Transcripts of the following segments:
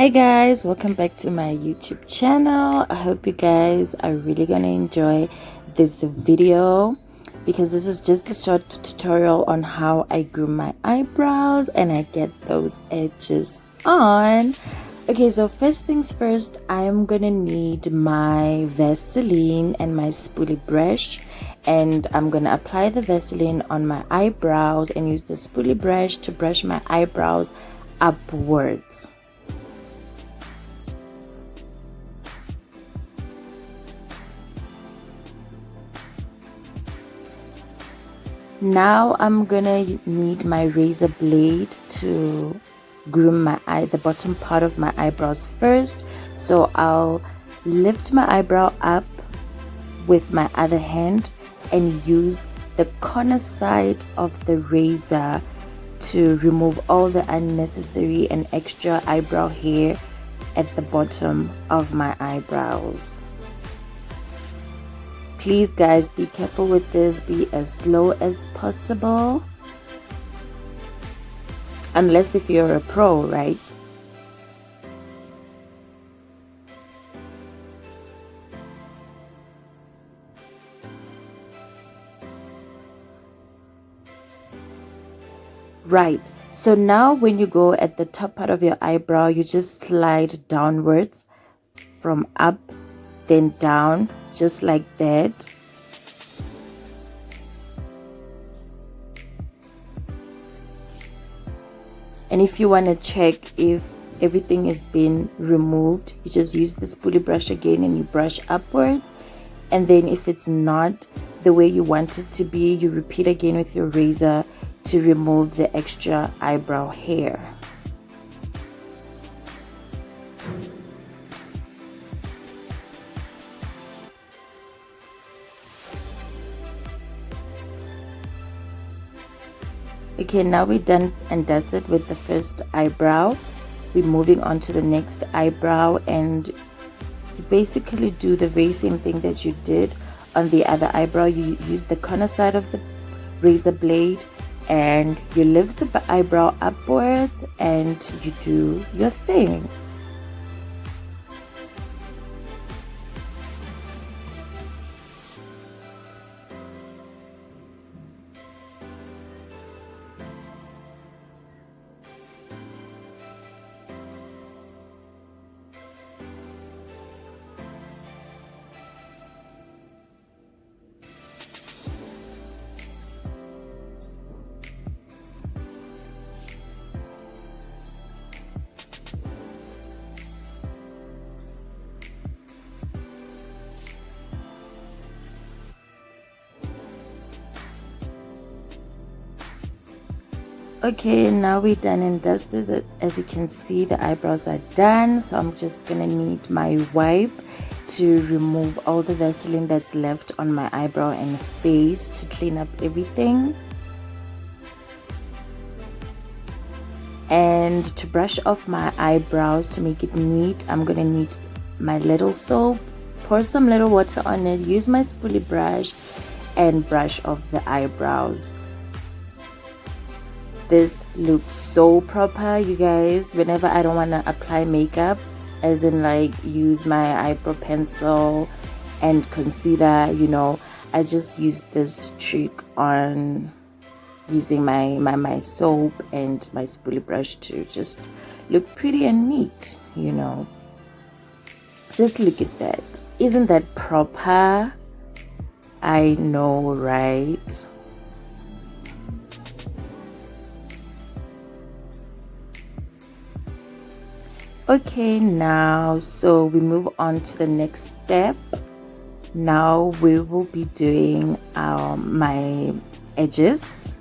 Hi guys, welcome back to my YouTube channel. I hope you guys are really gonna enjoy this video because this is just a short tutorial on how I groom my eyebrows and I get those edges on. Okay, so first things first, I'm gonna need my Vaseline and my spoolie brush, and I'm gonna apply the Vaseline on my eyebrows and use the spoolie brush to brush my eyebrows upwards. Now I'm gonna need my razor blade to groom the bottom part of my eyebrows first. So I'll lift my eyebrow up with my other hand and use the corner side of the razor to remove all the unnecessary and extra eyebrow hair at the bottom of my eyebrows. Please guys, be careful with this, be as slow as possible, unless if you're a pro, right? Right, so now when you go at the top part of your eyebrow, you just slide downwards from up then down, just like that. And if you want to check if everything has been removed, you just use the spoolie brush again and you brush upwards. And then if it's not the way you want it to be, you repeat again with your razor to remove the extra eyebrow hair. Okay, now we're done and dusted with the first eyebrow. We're moving on to the next eyebrow, and you basically do the very same thing that you did on the other eyebrow. You use the corner side of the razor blade and you lift the eyebrow upwards and you do your thing. Okay, now we're done and dusted. As you can see, the eyebrows are done, so I'm just gonna need my wipe to remove all the Vaseline that's left on my eyebrow and face to clean up everything. And to brush off my eyebrows to make it neat, I'm gonna need my little soap, pour some little water on it, use my spoolie brush and brush off the eyebrows. This looks so proper, you guys. Whenever I don't want to apply makeup, as in like use my eyebrow pencil and concealer, you know, I just use this trick on using my soap and my spoolie brush to just look pretty and neat, you know. Just look at that. Isn't that proper? I know, right? Okay, now so we move on to the next step. Now we will be doing my edges.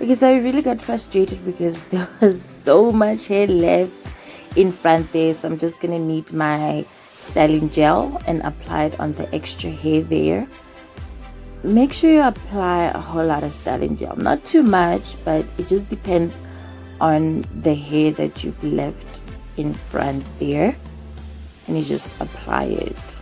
Okay, so I really got frustrated because there was so much hair left in front there, so I'm just gonna need my styling gel and apply it on the extra hair there. Make sure you apply a whole lot of styling gel, not too much, but it just depends on the hair that you've left in front there, and you just apply it.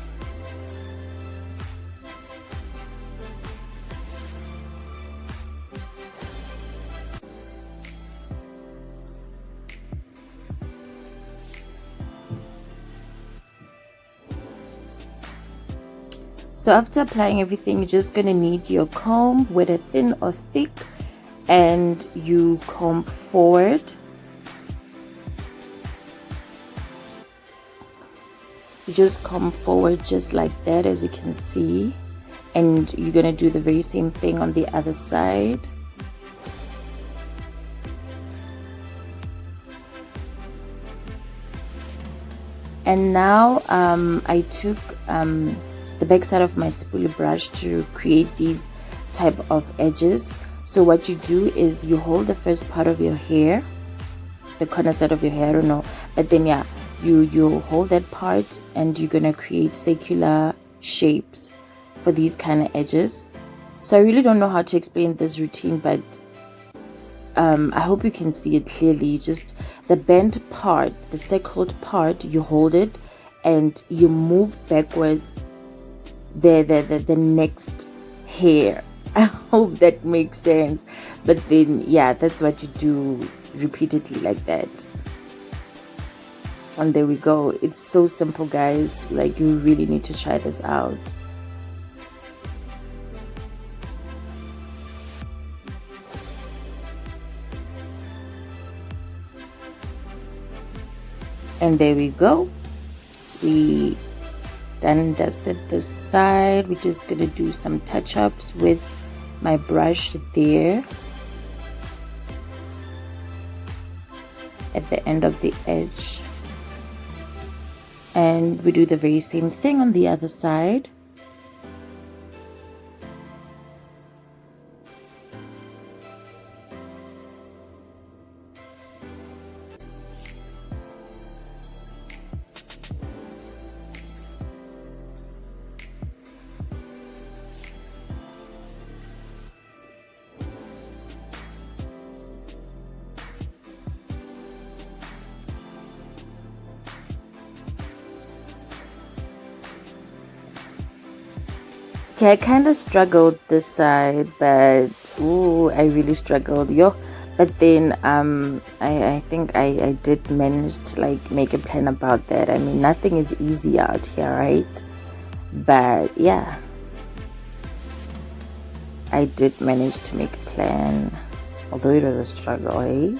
So after applying everything, you're just gonna need your comb, whether thin or thick, and you comb forward. You just comb forward just like that, as you can see, and you're gonna do the very same thing on the other side. And now I took the back side of my spoolie brush to create these type of edges. So what you do is you hold the first part of your hair, the corner side of your hair, I don't know, but then yeah, you hold that part and you're gonna create circular shapes for these kind of edges. So I really don't know how to explain this routine, but I hope you can see it clearly. Just the bent part, the circled part, you hold it and you move backwards the next hair. I hope that makes sense. But then yeah, that's what you do repeatedly like that. And there we go. It's so simple, guys. Like, you really need to try this out. And there we go. We done and dusted this side. We're just gonna do some touch-ups with my brush there at the end of the edge, and we do the very same thing on the other side. Okay, I kind of struggled this side, but ooh, I really struggled, yo. But then I think I did manage to like make a plan about that. I mean, nothing is easy out here, right? But yeah, I did manage to make a plan, although it was a struggle, eh?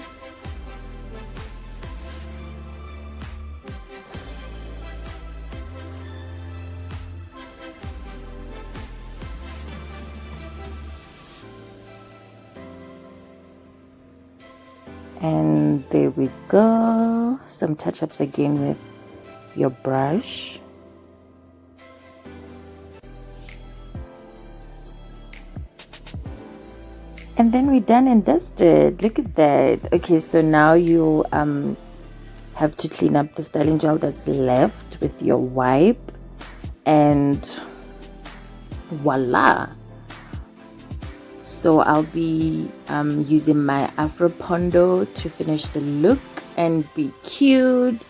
And there we go. Some touch-ups again with your brush. And then we're done and dusted. Look at that. Okay, so now you have to clean up the styling gel that's left with your wipe. And voila. So I'll be using my Afro Pondo to finish the look and be cute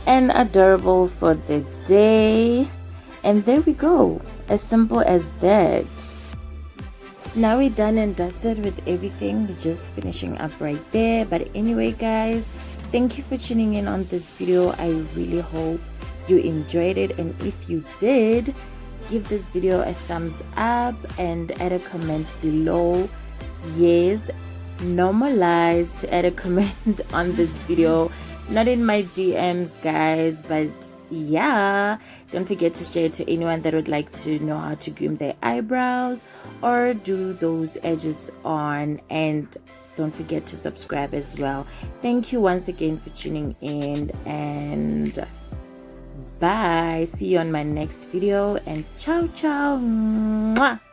and adorable for the day. And there we go, as simple as that. Now we're done and dusted with everything. We're just finishing up right there. But anyway, guys, thank you for tuning in on this video. I really hope you enjoyed it, and if you did, give this video a thumbs up and add a comment below. Yes, normalize to add a comment on this video, not in my DMs, guys, but yeah, don't forget to share it to anyone that would like to know how to groom their eyebrows or do those edges on. And don't forget to subscribe as well. Thank you once again for tuning in, and bye. See you on my next video, and ciao ciao. Mwah.